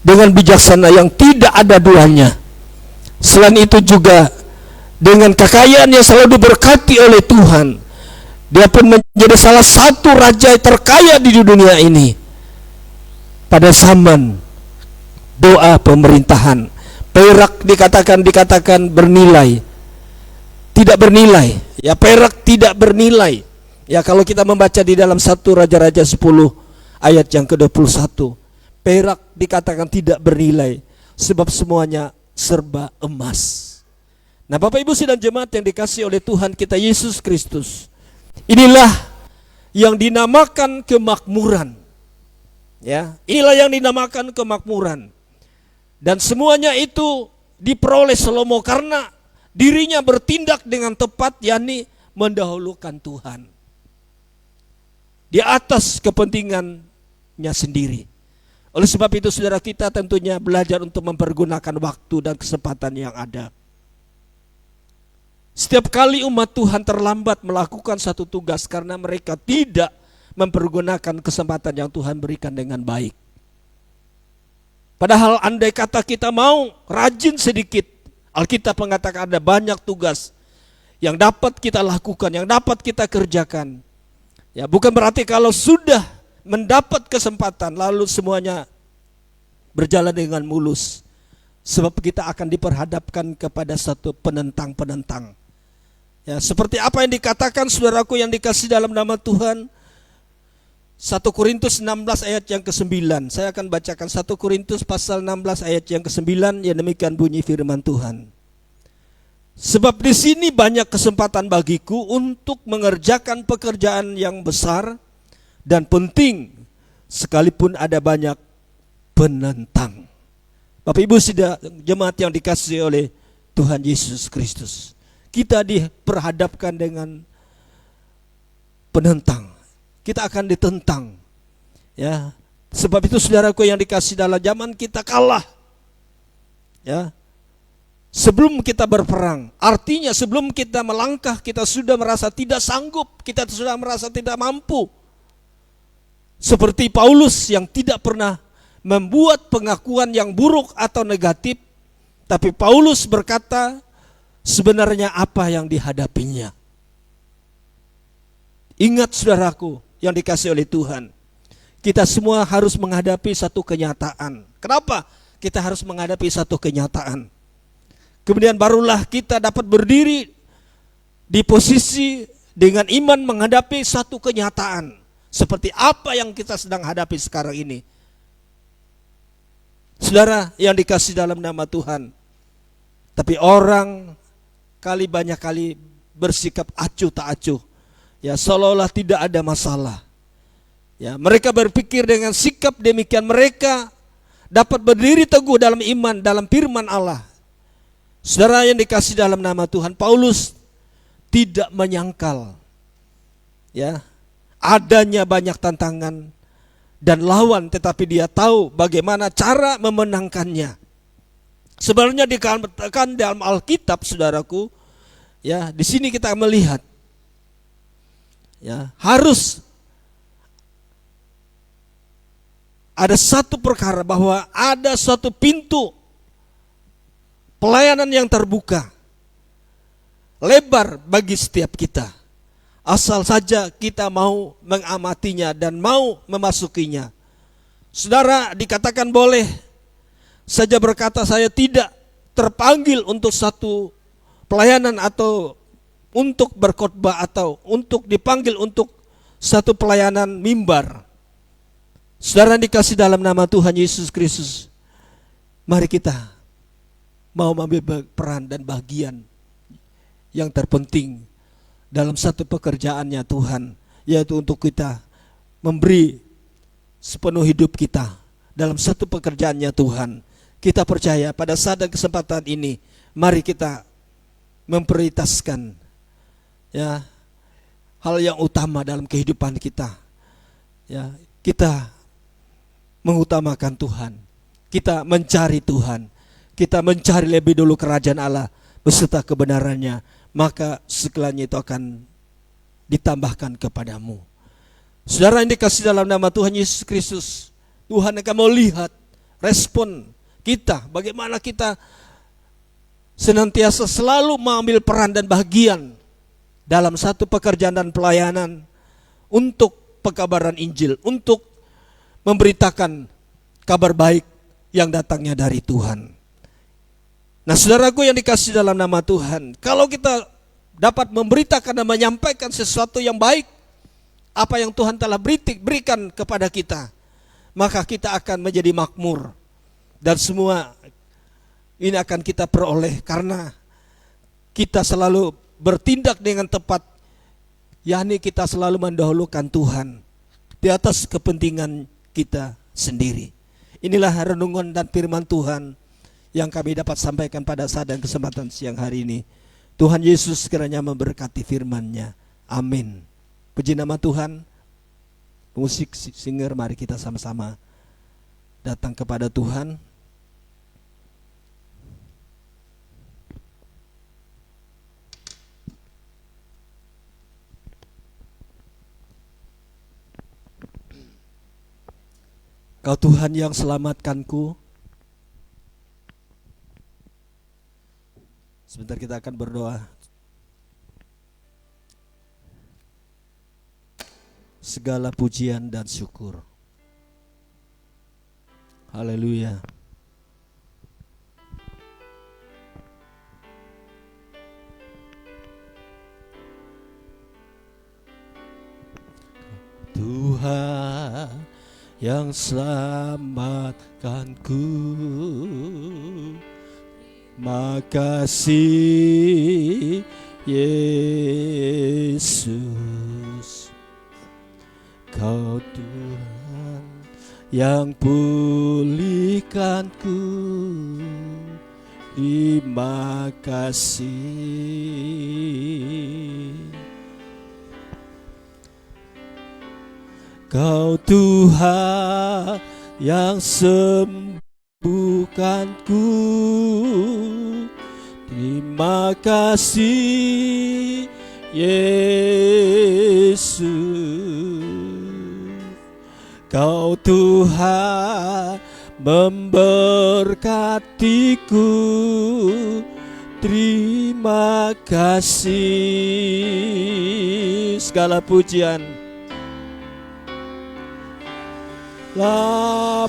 dengan bijaksana yang tidak ada duanya. Selain itu juga dengan kekayaan yang selalu diberkati oleh Tuhan, dia pun menjadi salah satu raja terkaya di dunia ini. Pada zaman doa pemerintahan, perak dikatakan bernilai, tidak bernilai. Ya, perak tidak bernilai. Ya, kalau kita membaca di dalam 1 Raja-Raja 10 ayat yang ke-21, perak dikatakan tidak bernilai sebab semuanya serba emas. Nah, Bapak Ibu sidang jemaat yang dikasih oleh Tuhan kita Yesus Kristus, inilah yang dinamakan kemakmuran. Ya, inilah yang dinamakan kemakmuran. Dan semuanya itu diperoleh Salomo karena dirinya bertindak dengan tepat, yakni mendahulukan Tuhan di atas kepentingannya sendiri. Oleh sebab itu saudara, kita tentunya belajar untuk mempergunakan waktu dan kesempatan yang ada. Setiap kali umat Tuhan terlambat melakukan satu tugas karena mereka tidak mempergunakan kesempatan yang Tuhan berikan dengan baik. Padahal andai kata kita mau rajin sedikit, Alkitab mengatakan ada banyak tugas yang dapat kita lakukan, yang dapat kita kerjakan. Ya, bukan berarti kalau sudah mendapat kesempatan lalu semuanya berjalan dengan mulus, sebab kita akan diperhadapkan kepada satu penentang-penentang. Ya, seperti apa yang dikatakan saudaraku yang dikasih dalam nama Tuhan, 1 Korintus 16 ayat yang ke-9. Saya akan bacakan 1 Korintus pasal 16 ayat yang ke-9, yang demikian bunyi firman Tuhan. Sebab di sini banyak kesempatan bagiku untuk mengerjakan pekerjaan yang besar dan penting, sekalipun ada banyak penentang. Bapak Ibu sidang jemaat yang dikasihi oleh Tuhan Yesus Kristus, kita diperhadapkan dengan penentang. Kita akan ditentang. Ya, sebab itu saudaraku yang dikasihi dalam zaman kita kalah. Ya. Sebelum kita berperang, artinya sebelum kita melangkah, kita sudah merasa tidak sanggup, kita sudah merasa tidak mampu. Seperti Paulus yang tidak pernah membuat pengakuan yang buruk atau negatif, tapi Paulus berkata sebenarnya apa yang dihadapinya. Ingat saudaraku yang dikasihi oleh Tuhan, kita semua harus menghadapi satu kenyataan. Kenapa kita harus menghadapi satu kenyataan? Kemudian barulah kita dapat berdiri di posisi dengan iman menghadapi satu kenyataan. Seperti apa yang kita sedang hadapi sekarang ini. Saudara yang dikasihi dalam nama Tuhan, tapi orang banyak kali bersikap acuh tak acuh, ya, seolah-olah tidak ada masalah. Ya, mereka berpikir dengan sikap demikian mereka dapat berdiri teguh dalam iman, dalam firman Allah. Saudara yang dikasihi dalam nama Tuhan, Paulus tidak menyangkal, ya, adanya banyak tantangan dan lawan, tetapi dia tahu bagaimana cara memenangkannya. Sebenarnya dikatakan dalam Alkitab, saudaraku, ya, di sini kita melihat, ya, harus ada satu perkara, bahwa ada suatu pintu pelayanan yang terbuka lebar bagi setiap kita. Asal saja kita mau mengamatinya dan mau memasukinya. Saudara dikatakan boleh saja berkata, saya tidak terpanggil untuk satu pelayanan atau untuk berkhotbah atau untuk dipanggil untuk satu pelayanan mimbar. Saudara dikasih dalam nama Tuhan Yesus Kristus, mari kita mau mengambil peran dan bagian yang terpenting dalam satu pekerjaannya Tuhan, yaitu untuk kita memberi sepenuh hidup kita dalam satu pekerjaannya Tuhan. Kita percaya pada saat dan kesempatan ini, mari kita memprioritaskan, ya, hal yang utama dalam kehidupan kita. Ya, kita mengutamakan Tuhan, kita mencari Tuhan, kita mencari lebih dulu kerajaan Allah beserta kebenarannya, maka segalanya itu akan ditambahkan kepadamu. Saudara yang dikasihi dalam nama Tuhan Yesus Kristus, Tuhan akan melihat respon kita, bagaimana kita senantiasa selalu mengambil peran dan bagian dalam satu pekerjaan dan pelayanan untuk pekabaran Injil, untuk memberitakan kabar baik yang datangnya dari Tuhan. Nah, saudaraku yang dikasihi dalam nama Tuhan, kalau kita dapat memberitakan dan menyampaikan sesuatu yang baik, apa yang Tuhan telah berikan kepada kita, maka kita akan menjadi makmur. Dan semua ini akan kita peroleh karena kita selalu bertindak dengan tepat, yakni kita selalu mendahulukan Tuhan di atas kepentingan kita sendiri. Inilah renungan dan firman Tuhan yang kami dapat sampaikan pada saat dan kesempatan siang hari ini. Tuhan Yesus kiranya memberkati firman-Nya. Amin. Puji nama Tuhan. Musik singer, mari kita sama-sama datang kepada Tuhan. Kau Tuhan yang selamatkanku. Sebentar kita akan berdoa. Segala pujian dan syukur. Haleluya. Tuhan yang selamatkanku, makasih Yesus. Kau Tuhan yang pulihkanku, terima kasih. Kau Tuhan yang sembuhkanku, terima kasih Yesus. Kau Tuhan memberkatiku. Terima kasih. Segala pujian,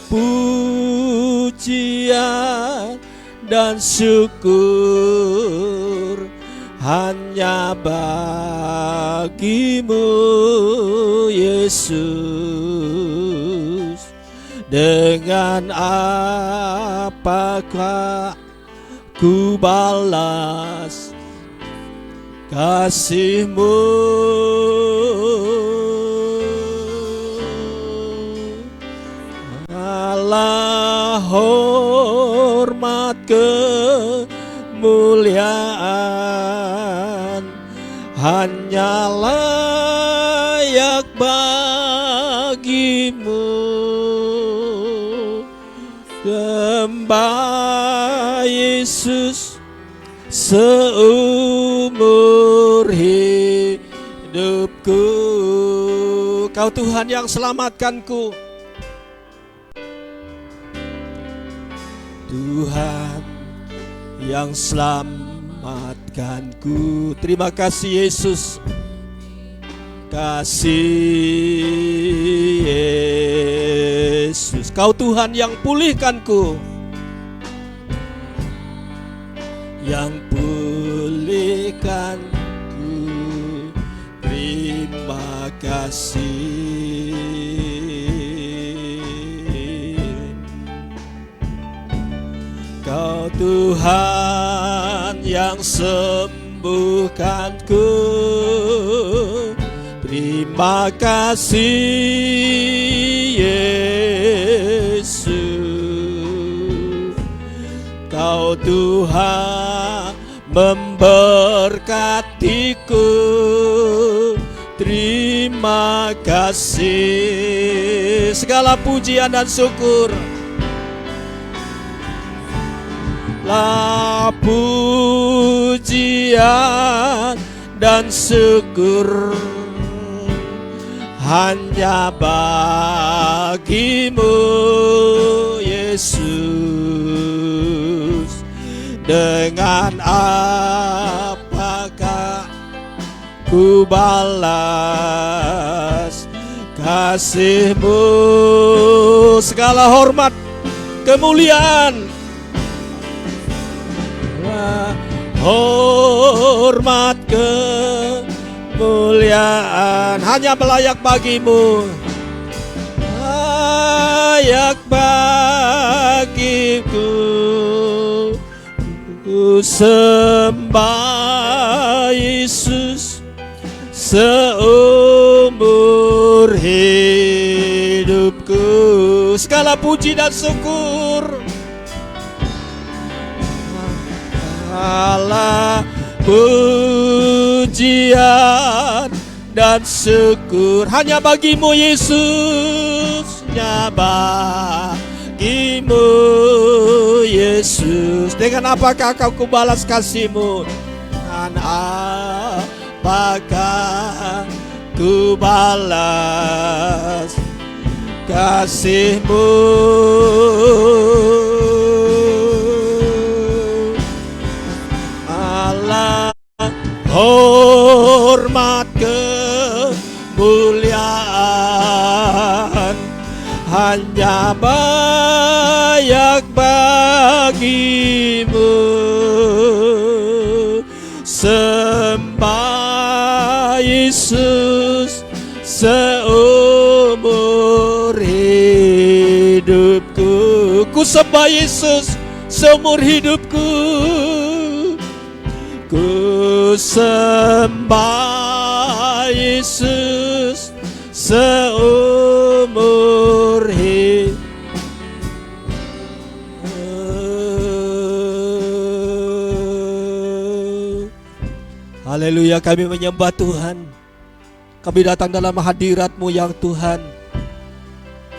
pujian dan syukur hanya bagimu, Yesus. Dengan apakah ku balas kasih-Mu? Allah, hormat, kemuliaan hanya layak bagimu. Sembah Yesus seumur hidupku. Kau Tuhan yang selamatkanku, Tuhan yang selamatkanku. Terima kasih Yesus. Kasih Yesus, Kau Tuhan yang pulihkanku, yang pulihkanku. Terima kasih. Kau Tuhan yang sembuhkanku. Terima kasih Yesus. Kau Tuhan memberkatiku. Terima kasih. Segala pujian dan syukur, pujian dan syukur hanya bagimu, Yesus. Dengan apakah ku balas kasih-Mu? Segala hormat, kemuliaan, hormat, kemuliaan hanya layak bagimu. Layak bagiku. Ku sembah Yesus seumur hidupku. Segala puji dan syukur, Allah, pujian dan syukur hanya bagimu, Yesus. Hanya bagimu, Yesus. Dengan apakah kau kubalas kasih-Mu? Dengan apakah ku balas kasih-Mu? Allah, hormat, kemuliaan hanya layak bagimu. Sembah Yesus seumur hidupku. Ku sembah Yesus seumur hidupku. Ku sembah Yesus seumur hidupku. Haleluya, kami menyembah Tuhan. Kami datang dalam hadirat-Mu yang Tuhan.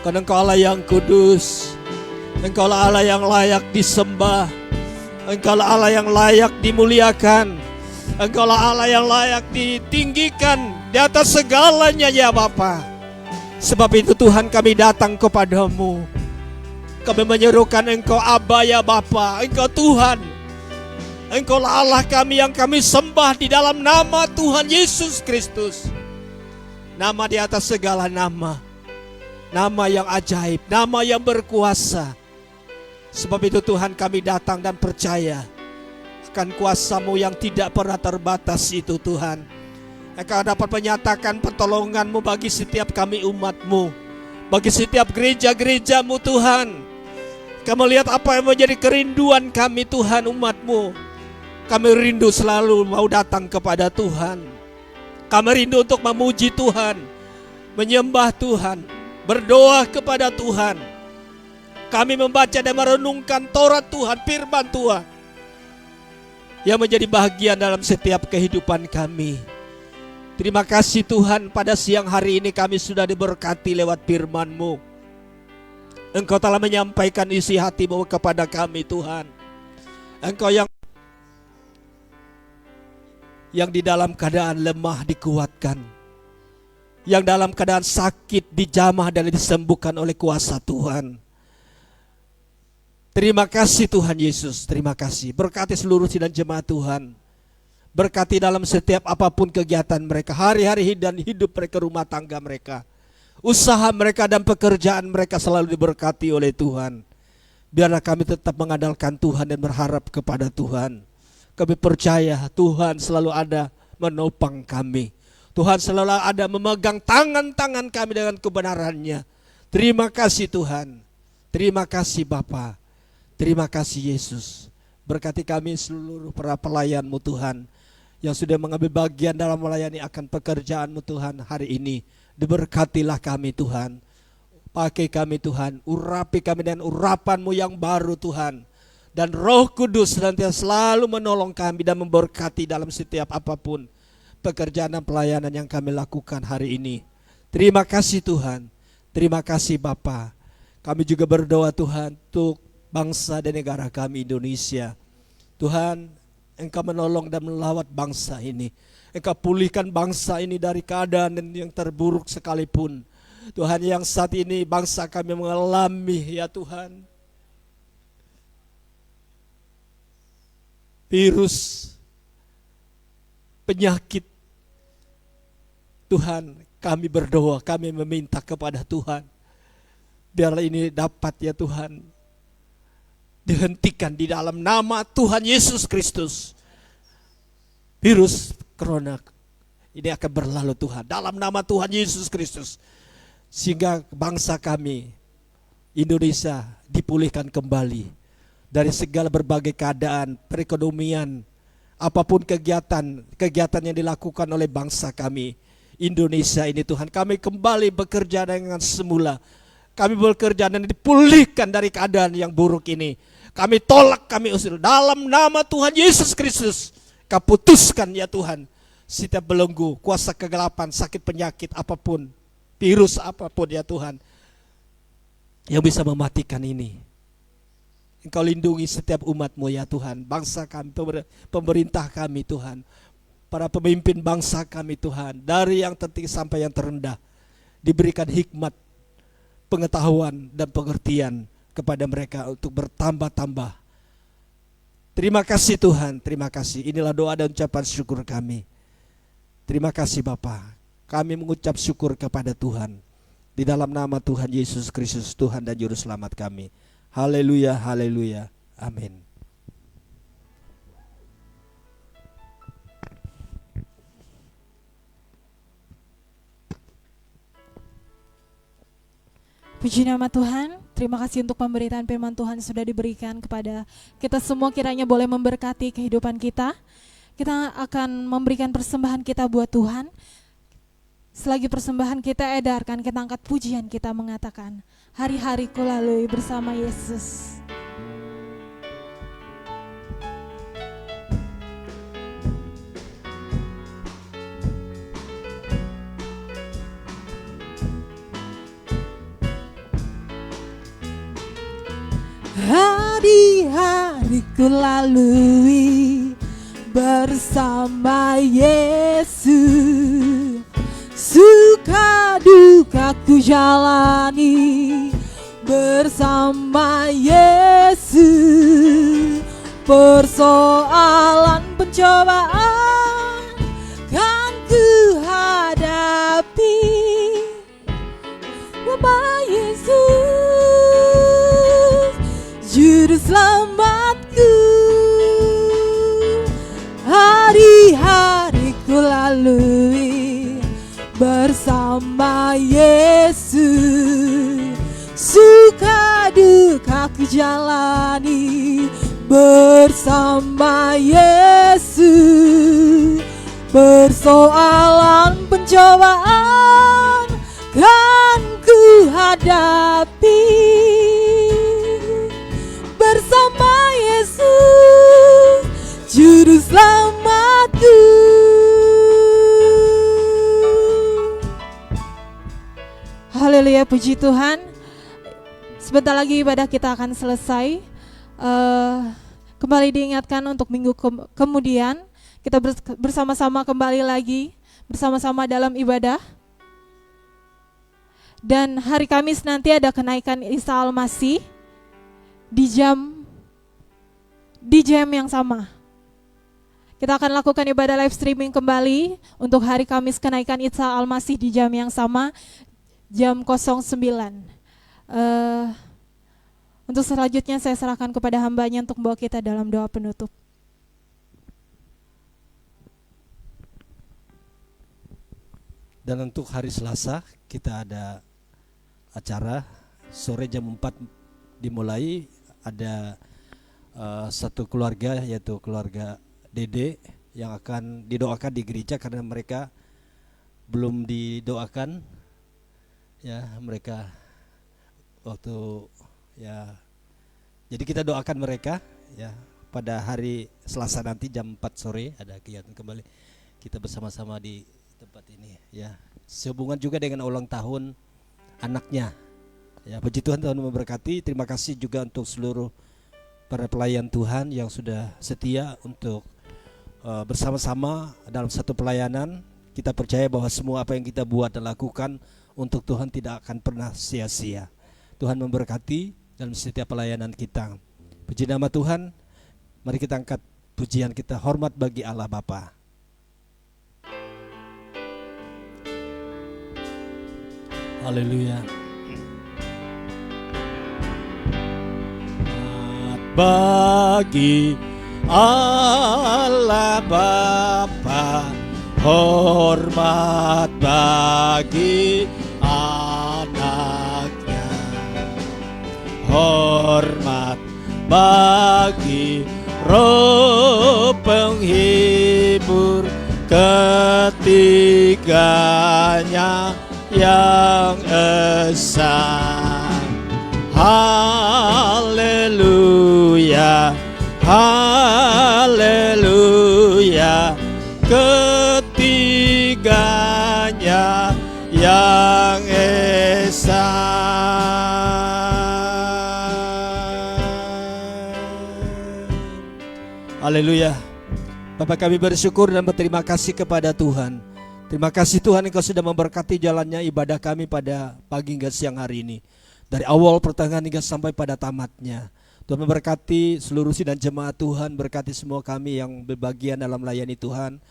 Karena Engkau Allah yang kudus, Engkau Allah yang layak disembah, Engkau Allah yang layak dimuliakan, Engkau Allah yang layak ditinggikan di atas segalanya ya Bapa. Sebab itu Tuhan, kami datang kepadamu. Kami menyerukan Engkau Aba ya Bapa, Engkau Tuhan. Engkaulah Allah kami yang kami sembah di dalam nama Tuhan Yesus Kristus. Nama di atas segala nama. Nama yang ajaib, nama yang berkuasa. Sebab itu Tuhan, kami datang dan percaya akan kuasa-Mu yang tidak pernah terbatas itu Tuhan. Engkau dapat menyatakan pertolongan-Mu bagi setiap kami umat-Mu, bagi setiap gereja-gereja-Mu Tuhan. Kami melihat apa yang menjadi kerinduan kami Tuhan, umat-Mu. Kami rindu selalu mau datang kepada Tuhan. Kami rindu untuk memuji Tuhan, menyembah Tuhan, berdoa kepada Tuhan. Kami membaca dan merenungkan Taurat Tuhan, firman Tuhan, yang menjadi bahagian dalam setiap kehidupan kami. Terima kasih Tuhan, pada siang hari ini kami sudah diberkati lewat firman-Mu. Engkau telah menyampaikan isi hati-Mu kepada kami Tuhan. Engkau yang di dalam keadaan lemah dikuatkan, yang dalam keadaan sakit dijamah dan disembuhkan oleh kuasa Tuhan. Terima kasih Tuhan Yesus, terima kasih. Berkati seluruh sidang jemaat Tuhan. Berkati dalam setiap apapun kegiatan mereka, hari-hari dan hidup mereka, rumah tangga mereka, usaha mereka dan pekerjaan mereka selalu diberkati oleh Tuhan. Biarlah kami tetap mengandalkan Tuhan dan berharap kepada Tuhan. Kami percaya Tuhan selalu ada menopang kami. Tuhan selalu ada memegang tangan-tangan kami dengan kebenarannya. Terima kasih Tuhan. Terima kasih Bapa. Terima kasih Yesus. Berkati kami seluruh para pelayan-Mu Tuhan, yang sudah mengambil bagian dalam melayani akan pekerjaan-Mu Tuhan hari ini. Diberkatilah kami Tuhan. Pakai kami Tuhan. Urapi kami dengan urapan-Mu yang baru Tuhan. Dan Roh Kudus senantiasa selalu menolong kami dan memberkati dalam setiap apapun pekerjaan dan pelayanan yang kami lakukan hari ini. Terima kasih Tuhan. Terima kasih Bapa. Kami juga berdoa Tuhan untuk bangsa dan negara kami Indonesia. Tuhan, Engkau menolong dan melawat bangsa ini. Engkau pulihkan bangsa ini dari keadaan yang terburuk sekalipun. Tuhan, yang saat ini bangsa kami mengalami ya Tuhan, virus, penyakit. Tuhan, kami berdoa, kami meminta kepada Tuhan, biarlah ini dapat ya Tuhan dihentikan di dalam nama Tuhan Yesus Kristus. Virus corona ini akan berlalu Tuhan, dalam nama Tuhan Yesus Kristus. Sehingga bangsa kami Indonesia dipulihkan kembali dari segala berbagai keadaan, perekonomian, apapun kegiatan yang dilakukan oleh bangsa kami Indonesia ini Tuhan. Kami kembali bekerja dengan semula. Kami bekerja dan dipulihkan dari keadaan yang buruk ini. Kami tolak, kami usir dalam nama Tuhan Yesus Kristus. Kau putuskan ya Tuhan setiap belenggu, kuasa kegelapan, sakit penyakit apapun, virus apapun ya Tuhan, yang bisa mematikan ini. Engkau lindungi setiap umat-Mu ya Tuhan, bangsa kami, pemerintah kami Tuhan, para pemimpin bangsa kami Tuhan, dari yang tertinggi sampai yang terendah, diberikan hikmat, pengetahuan dan pengertian kepada mereka untuk bertambah-tambah. Terima kasih Tuhan, terima kasih. Inilah doa dan ucapan syukur kami. Terima kasih Bapa. Kami mengucap syukur kepada Tuhan di dalam nama Tuhan Yesus Kristus, Tuhan dan Juru Selamat kami. Haleluya, haleluya, amin. Puji nama Tuhan, terima kasih untuk pemberitaan firman Tuhan yang sudah diberikan kepada kita semua, kiranya boleh memberkati kehidupan kita. Kita akan memberikan persembahan kita buat Tuhan. Selagi persembahan kita edarkan, kita angkat pujian kita mengatakan, hari-hariku lalui bersama Yesus. Hari-hariku lalui bersama Yesus, suka suka duka ku jalani bersama Yesus. Persoalan pencobaan kan ku hadapi Bapak Yesus, Juru Selamatku. Hari-hari ku lalui bersama Yesus, suka duka ku jalani bersama Yesus. Persoalan pencobaan kan ku hadapi bersama Yesus, Juru Selamatku. Haleluya, puji Tuhan. Sebentar lagi ibadah kita akan selesai. Kembali diingatkan untuk minggu kemudian kita bersama-sama kembali lagi bersama-sama dalam ibadah. Dan hari Kamis nanti ada kenaikan Isa Al-Masih di jam yang sama. Kita akan lakukan ibadah live streaming kembali untuk hari Kamis kenaikan Isa Al-Masih di jam yang sama, jam 09. Untuk selanjutnya saya serahkan kepada hambanya untuk membawa kita dalam doa penutup. Dan untuk hari Selasa kita ada acara sore jam 4 dimulai. Ada satu keluarga, yaitu keluarga Dede, yang akan didoakan di gereja karena mereka belum didoakan. Ya, mereka waktu ya, jadi kita doakan mereka ya. Pada hari Selasa nanti jam 4 sore ada kegiatan kembali kita bersama-sama di tempat ini ya. Sehubungan juga dengan ulang tahun anaknya ya. Puji Tuhan, Tuhan memberkati. Terima kasih juga untuk seluruh para pelayan Tuhan yang sudah setia untuk bersama-sama dalam satu pelayanan. Kita percaya bahwa semua apa yang kita buat dan lakukan untuk Tuhan tidak akan pernah sia-sia. Tuhan memberkati dalam setiap pelayanan kita. Puji nama Tuhan. Mari kita angkat pujian kita, hormat bagi Allah Bapa. Haleluya. Hormat bagi Allah Bapa, hormat bagi anaknya, hormat bagi Roh penghibur ketiganya yang esa. Haleluya, haleluya, ketiganya yang esa. Haleluya. Bapak, kami bersyukur dan berterima kasih kepada Tuhan. Terima kasih Tuhan, Engkau sudah memberkati jalannya ibadah kami pada pagi hingga siang hari ini. Dari awal pertengahan hingga sampai pada tamatnya. Tuhan memberkati seluruh sidang jemaat Tuhan, berkati semua kami yang berbagian dalam melayani Tuhan.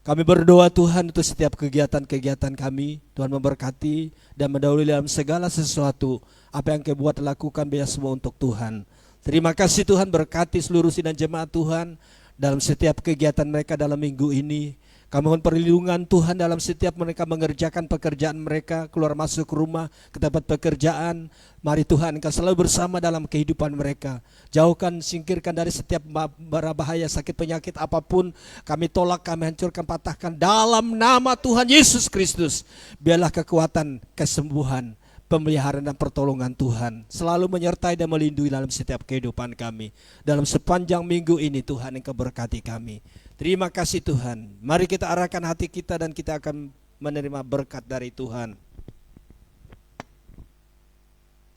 Kami berdoa Tuhan untuk setiap kegiatan-kegiatan kami. Tuhan memberkati dan mendahului dalam segala sesuatu. Apa yang kau buat lakukan biar semua untuk Tuhan. Terima kasih Tuhan, berkati seluruh sidang jemaat Tuhan dalam setiap kegiatan mereka dalam minggu ini. Kami mohon perlindungan Tuhan dalam setiap mereka mengerjakan pekerjaan mereka, keluar masuk rumah, ke tempat pekerjaan. Mari Tuhan, Engkau selalu bersama dalam kehidupan mereka. Jauhkan, singkirkan dari setiap bara bahaya, sakit penyakit apapun. Kami tolak, kami hancurkan, patahkan dalam nama Tuhan Yesus Kristus. Biarlah kekuatan, kesembuhan, pemeliharaan dan pertolongan Tuhan selalu menyertai dan melindungi dalam setiap kehidupan kami. Dalam sepanjang minggu ini Tuhan, Engkau berkati kami. Terima kasih Tuhan. Mari kita arahkan hati kita dan kita akan menerima berkat dari Tuhan.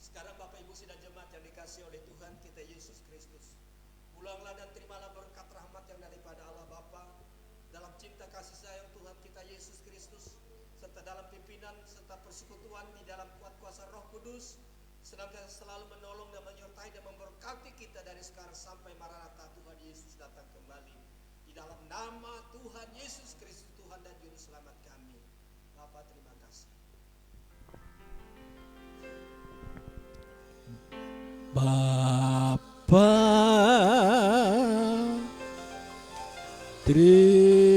Sekarang Bapak Ibu sidang jemaat yang dikasihi oleh Tuhan kita Yesus Kristus, pulanglah dan terimalah berkat rahmat yang daripada Allah Bapa dalam cinta kasih sayang Tuhan kita Yesus Kristus, serta dalam pimpinan serta persekutuan di dalam kuat kuasa Roh Kudus, senantiasa selalu menolong dan menyertai dan memberkati kita dari sekarang sampai Maranatha Tuhan Yesus datang kembali. Di dalam nama Tuhan Yesus Kristus, Tuhan dan Juru Selamat kami. Bapa, terima kasih. Bapa, terima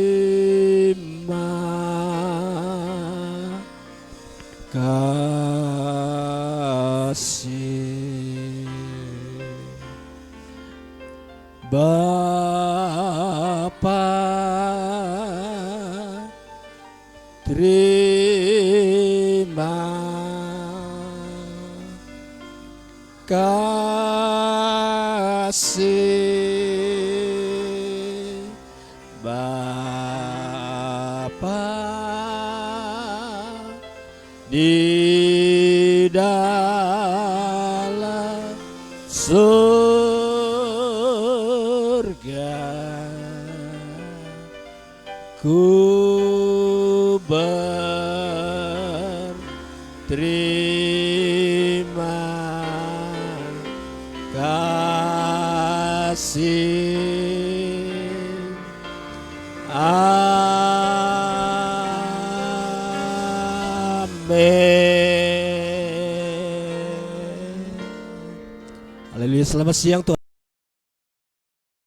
kasih. Bapa, terima kasih. Bapa di dalam surga, ku berterima kasih. Amin. Haleluya, selamat siang Tuhan.